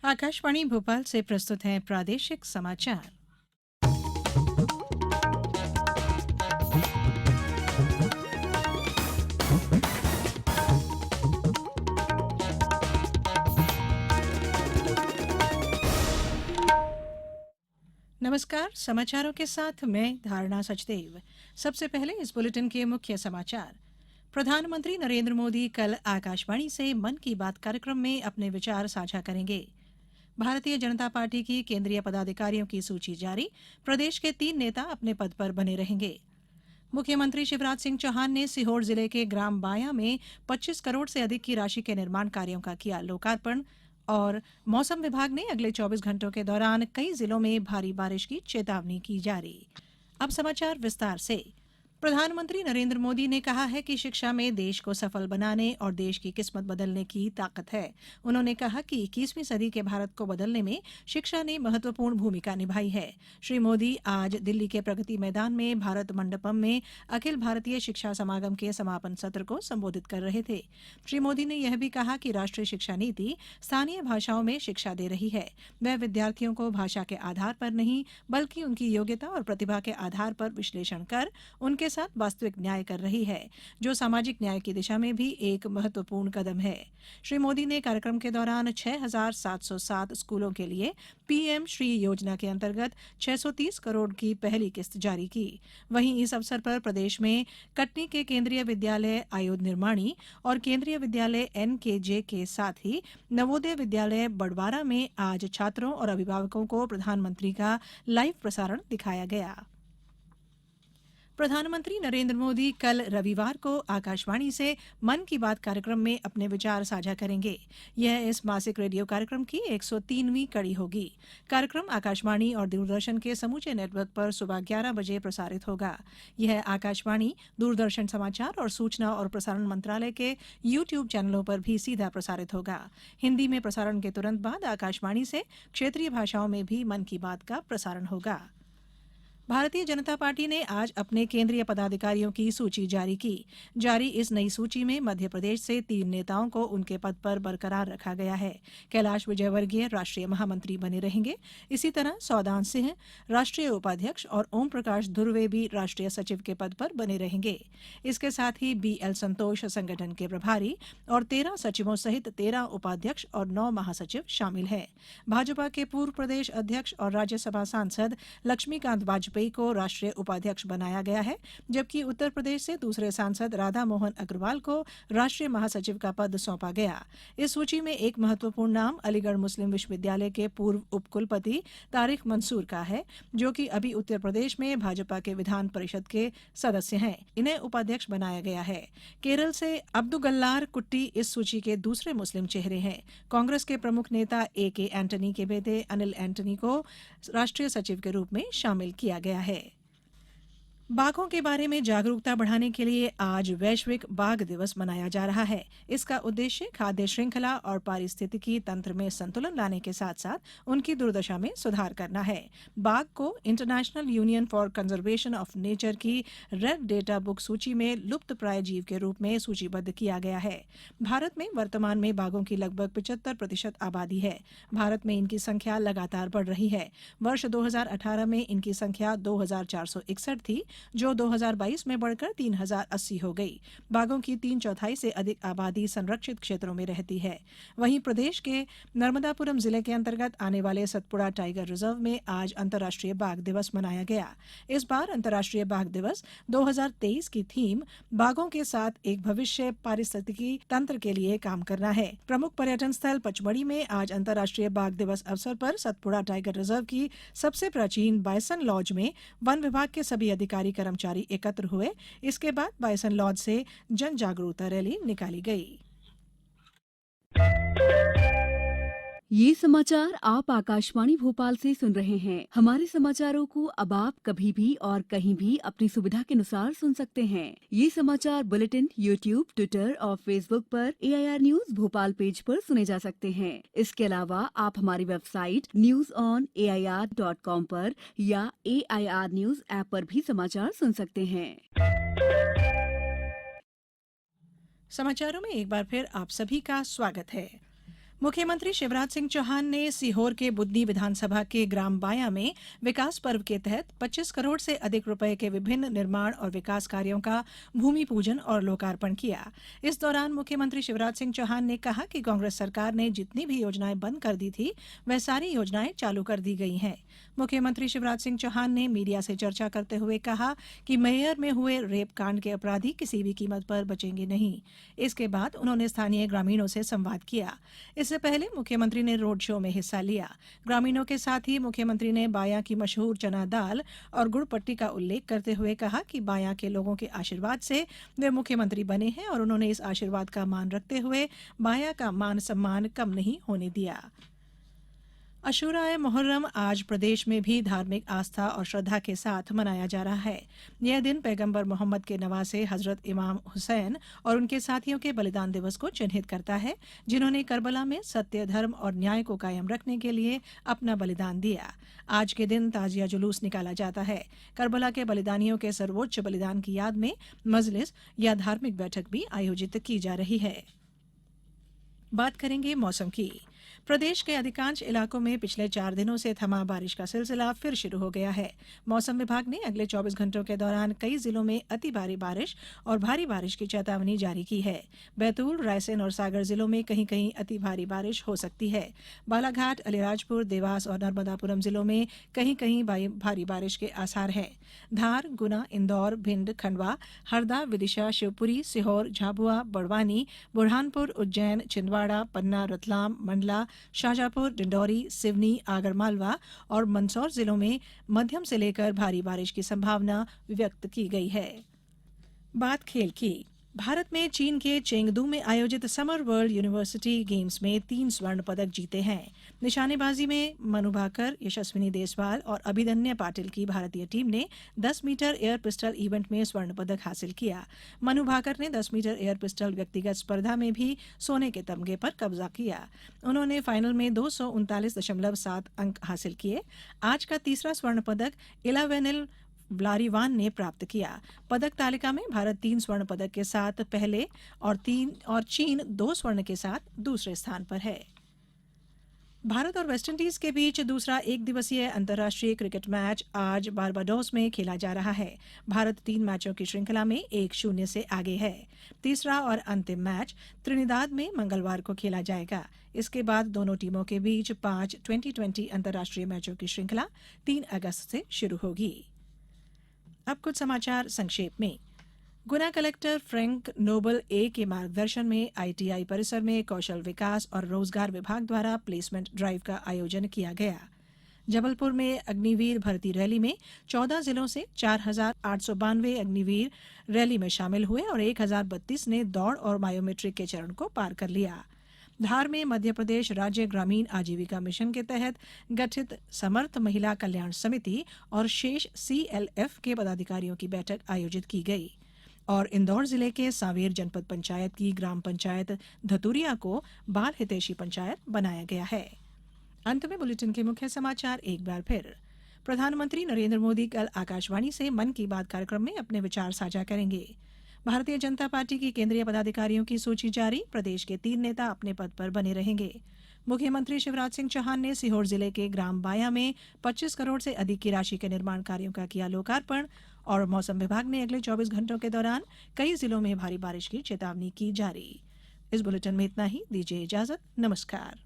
आकाशवाणी भोपाल से प्रस्तुत है प्रादेशिक समाचार। नमस्कार, समाचारों के साथ मैं धारणा सचदेव। सबसे पहले इस बुलेटिन के मुख्य समाचार। प्रधानमंत्री नरेंद्र मोदी कल आकाशवाणी से मन की बात कार्यक्रम में अपने विचार साझा करेंगे। भारतीय जनता पार्टी की केंद्रीय पदाधिकारियों की सूची जारी। प्रदेश के 3 नेता अपने पद पर बने रहेंगे। मुख्यमंत्री शिवराज सिंह चौहान ने सीहोर जिले के ग्राम बाया में 25 करोड़ से अधिक की राशि के निर्माण कार्यों का किया लोकार्पण। और मौसम विभाग ने अगले 24 घंटों के दौरान कई जिलों में भारी बारिश की चेतावनी की जारी। अब समाचार विस्तार से। प्रधानमंत्री नरेंद्र मोदी ने कहा है कि शिक्षा में देश को सफल बनाने और देश की किस्मत बदलने की ताकत है। उन्होंने कहा कि 21वीं सदी के भारत को बदलने में शिक्षा ने महत्वपूर्ण भूमिका निभाई है। श्री मोदी आज दिल्ली के प्रगति मैदान में भारत मंडपम में अखिल भारतीय शिक्षा समागम के समापन सत्र को संबोधित कर रहे थे। श्री मोदी ने यह भी कहा कि राष्ट्रीय शिक्षा नीति स्थानीय भाषाओं में शिक्षा दे रही है। वह विद्यार्थियों को भाषा के आधार पर नहीं बल्कि उनकी योग्यता और प्रतिभा के आधार पर विश्लेषण कर उनके साथ वास्तविक न्याय कर रही है, जो सामाजिक न्याय की दिशा में भी एक महत्वपूर्ण कदम है। श्री मोदी ने कार्यक्रम के दौरान 6,707 स्कूलों के लिए पीएम श्री योजना के अंतर्गत 630 करोड़ की पहली किस्त जारी की। वहीं इस अवसर पर प्रदेश में कटनी के केंद्रीय विद्यालय आयुध निर्माणी और केंद्रीय विद्यालय एनकेजे के साथ ही नवोदय विद्यालय बड़वारा में आज छात्रों और अभिभावकों को प्रधानमंत्री का लाइव प्रसारण दिखाया गया। प्रधानमंत्री नरेंद्र मोदी कल रविवार को आकाशवाणी से मन की बात कार्यक्रम में अपने विचार साझा करेंगे। यह इस मासिक रेडियो कार्यक्रम की 103वीं कड़ी होगी। कार्यक्रम आकाशवाणी और दूरदर्शन के समूचे नेटवर्क पर सुबह 11 बजे प्रसारित होगा। यह आकाशवाणी, दूरदर्शन समाचार और सूचना और प्रसारण मंत्रालय के YouTube चैनलों पर भी सीधा प्रसारित होगा। हिंदी में प्रसारण के तुरंत बाद आकाशवाणी से क्षेत्रीय भाषाओं में भी मन की बात का प्रसारण होगा। भारतीय जनता पार्टी ने आज अपने केंद्रीय पदाधिकारियों की सूची जारी की। जारी इस नई सूची में मध्य प्रदेश से 3 नेताओं को उनके पद पर बरकरार रखा गया है। कैलाश विजयवर्गीय राष्ट्रीय महामंत्री बने रहेंगे। इसी तरह सौदान सिंह राष्ट्रीय उपाध्यक्ष और ओम प्रकाश धुर्वे भी राष्ट्रीय सचिव के पद पर बने रहेंगे। इसके साथ ही BL संतोष संगठन के प्रभारी और 13 सचिवों सहित 13 उपाध्यक्ष और 9 महासचिव शामिल हैं। भाजपा के पूर्व प्रदेश अध्यक्ष और राज्यसभा सांसद लक्ष्मीकांत वाजपेयी को राष्ट्रीय उपाध्यक्ष बनाया गया है, जबकि उत्तर प्रदेश से दूसरे सांसद राधा मोहन अग्रवाल को राष्ट्रीय महासचिव का पद सौंपा गया। इस सूची में एक महत्वपूर्ण नाम अलीगढ़ मुस्लिम विश्वविद्यालय के पूर्व उपकुलपति तारिक मंसूर का है, जो कि अभी उत्तर प्रदेश में भाजपा के विधान परिषद के सदस्य हैं। इन्हें उपाध्यक्ष बनाया गया है। केरल से अब्दुगल्लार कुट्टी इस सूची के दूसरे मुस्लिम चेहरे हैं। कांग्रेस के प्रमुख नेता AK एंटनी के बेटे अनिल एंटनी को राष्ट्रीय सचिव के रूप में शामिल किया गया है। बाघों के बारे में जागरूकता बढ़ाने के लिए आज वैश्विक बाघ दिवस मनाया जा रहा है। इसका उद्देश्य खाद्य श्रृंखला और पारिस्थितिकी तंत्र में संतुलन लाने के साथ साथ उनकी दुर्दशा में सुधार करना है। बाघ को international union for conservation of nature की रेड डेटा बुक सूची में लुप्त प्राय जीव के रूप में सूचीबद्ध किया गया है। भारत में वर्तमान में बाघों की लगभग 75% आबादी है। भारत में इनकी संख्या लगातार बढ़ रही है। वर्ष 2018 में इनकी संख्या 2461 थी, जो 2022 में बढ़कर 3080 हो गई। बाघों की 3/4 से अधिक आबादी संरक्षित क्षेत्रों में रहती है। वहीं प्रदेश के नर्मदापुरम जिले के अंतर्गत आने वाले सतपुड़ा टाइगर रिजर्व में आज अंतर्राष्ट्रीय बाघ दिवस मनाया गया। इस बार अंतर्राष्ट्रीय बाघ दिवस 2023 की थीम बाघों के साथ एक भविष्य पारिस्थितिकी तंत्र के लिए काम करना है। प्रमुख पर्यटन स्थल पचमढ़ी में आज अंतर्राष्ट्रीय बाघ दिवस अवसर पर सतपुड़ा टाइगर रिजर्व की सबसे प्राचीन बायसन लॉज में वन विभाग के सभी अधिकारी कर्मचारी एकत्र हुए। इसके बाद बायसन लॉज से जन जागरूकता रैली निकाली गई। ये समाचार आप आकाशवाणी भोपाल से सुन रहे हैं। हमारे समाचारों को अब आप कभी भी और कहीं भी अपनी सुविधा के अनुसार सुन सकते हैं। ये समाचार बुलेटिन YouTube, ट्विटर और फेसबुक पर AIR न्यूज भोपाल पेज पर सुने जा सकते हैं। इसके अलावा आप हमारी वेबसाइट newsonair.com पर या AIR न्यूज ऐप पर भी समाचार सुन सकते हैं। समाचारों में एक बार फिर आप सभी का स्वागत है। मुख्यमंत्री शिवराज सिंह चौहान ने सीहोर के बुदनी विधानसभा के ग्राम बाया में विकास पर्व के तहत 25 करोड़ से अधिक रुपए के विभिन्न निर्माण और विकास कार्यों का भूमि पूजन और लोकार्पण किया। इस दौरान मुख्यमंत्री शिवराज सिंह चौहान ने कहा कि कांग्रेस सरकार ने जितनी भी योजनाएं बंद कर दी थी वह सारी योजनाएं चालू कर दी गई हैं। मुख्यमंत्री शिवराज सिंह चौहान ने मीडिया से चर्चा करते हुए कहा कि मैहर में हुए रेप कांड के अपराधी किसी भी कीमत पर बचेंगे नहीं। इसके बाद उन्होंने स्थानीय ग्रामीणों से संवाद किया। इससे पहले मुख्यमंत्री ने रोड शो में हिस्सा लिया। ग्रामीणों के साथ ही मुख्यमंत्री ने बाया की मशहूर चना दाल और गुड़ पट्टी का उल्लेख करते हुए कहा कि बाया के लोगों के आशीर्वाद से वे मुख्यमंत्री बने हैं और उन्होंने इस आशीर्वाद का मान रखते हुए बाया का मान सम्मान कम नहीं होने दिया। अशूरा मुहर्रम आज प्रदेश में भी धार्मिक आस्था और श्रद्धा के साथ मनाया जा रहा है। यह दिन पैगंबर मोहम्मद के नवासे हजरत इमाम हुसैन और उनके साथियों के बलिदान दिवस को चिन्हित करता है, जिन्होंने करबला में सत्य, धर्म और न्याय को कायम रखने के लिए अपना बलिदान दिया। आज के दिन ताजिया जुलूस निकाला जाता है। करबला के बलिदानियों के सर्वोच्च बलिदान की याद में मजलिस या धार्मिक बैठक भी आयोजित की जा रही है। बात करेंगे मौसम की। प्रदेश के अधिकांश इलाकों में पिछले 4 दिनों से थमा बारिश का सिलसिला फिर शुरू हो गया है। मौसम विभाग ने अगले 24 घंटों के दौरान कई जिलों में अति भारी बारिश और भारी बारिश की चेतावनी जारी की है। बैतूल, रायसेन और सागर जिलों में कहीं कहीं अति भारी बारिश हो सकती है। बालाघाट, अलीराजपुर, देवास और नर्मदापुरम जिलों में कहीं कहीं भारी बारिश के आसार हैं। धार, गुना, इंदौर, भिंड, खंडवा, हरदा, विदिशा, शिवपुरी, सीहोर, झाबुआ, बड़वानी, बुरहानपुर, उज्जैन, छिंदवाड़ा, पन्ना, रतलाम, मंडला, शाजापुर, डिंडौरी, सिवनी, आगरमालवा और मंदसौर जिलों में मध्यम से लेकर भारी बारिश की संभावना व्यक्त की गई है। बात खेल की। भारत में चीन के चेंगदू में आयोजित समर वर्ल्ड यूनिवर्सिटी गेम्स में 3 स्वर्ण पदक जीते हैं। निशानेबाजी में मनु भाकर, यशस्विनी देसवाल और अभिदन्या पाटिल की भारतीय टीम ने 10 मीटर एयर पिस्टल इवेंट में स्वर्ण पदक हासिल किया। मनु भाकर ने 10 मीटर एयर पिस्टल व्यक्तिगत स्पर्धा में भी सोने के तमगे पर कब्जा किया। उन्होंने फाइनल में 239.7 अंक हासिल किए। आज का तीसरा स्वर्ण पदक इलावेनिल ब्लारिवान ने प्राप्त किया। पदक तालिका में भारत 3 स्वर्ण पदक के साथ पहले और चीन 2 स्वर्ण के साथ दूसरे स्थान पर है। भारत और वेस्टइंडीज के बीच दूसरा एक दिवसीय अंतर्राष्ट्रीय क्रिकेट मैच आज बारबाडोस में खेला जा रहा है। भारत 3 मैचों की श्रृंखला में 1-0 से आगे है। तीसरा और अंतिम मैच त्रिनिदाद में मंगलवार को खेला जाएगा। इसके बाद दोनों टीमों के बीच 5 2020 अंतर्राष्ट्रीय मैचों की श्रृंखला 3 अगस्त से शुरू होगी। अब कुछ समाचार संक्षेप में। गुना कलेक्टर फ्रैंक नोबल ए के मार्गदर्शन में आईटीआई परिसर में कौशल विकास और रोजगार विभाग द्वारा प्लेसमेंट ड्राइव का आयोजन किया गया। जबलपुर में अग्निवीर भर्ती रैली में 14 जिलों से 4,892 अग्निवीर रैली में शामिल हुए और 1,032 ने दौड़ और बायोमेट्रिक के चरण को पार कर लिया। धार में मध्य प्रदेश राज्य ग्रामीण आजीविका मिशन के तहत गठित समर्थ महिला कल्याण समिति और शेष CLF के पदाधिकारियों की बैठक आयोजित की गई। और इंदौर जिले के सांवेर जनपद पंचायत की ग्राम पंचायत धतुरिया को बाल हितैषी पंचायत बनाया गया है। अंत में बुलेटिन के मुख्य समाचार एक बार फिर। प्रधानमंत्री नरेंद्र मोदी कल आकाशवाणी से मन की बात कार्यक्रम में अपने विचार साझा करेंगे। भारतीय जनता पार्टी की केंद्रीय पदाधिकारियों की सूची जारी, प्रदेश के 3 नेता अपने पद पर बने रहेंगे। मुख्यमंत्री शिवराज सिंह चौहान ने सीहोर जिले के ग्राम बाया में 25 करोड़ से अधिक की राशि के निर्माण कार्यों का किया लोकार्पण। और मौसम विभाग ने अगले 24 घंटों के दौरान कई जिलों में भारी बारिश की चेतावनी की जारी। इस बुलेटिन में इतना ही। दीजिए इजाजत। नमस्कार।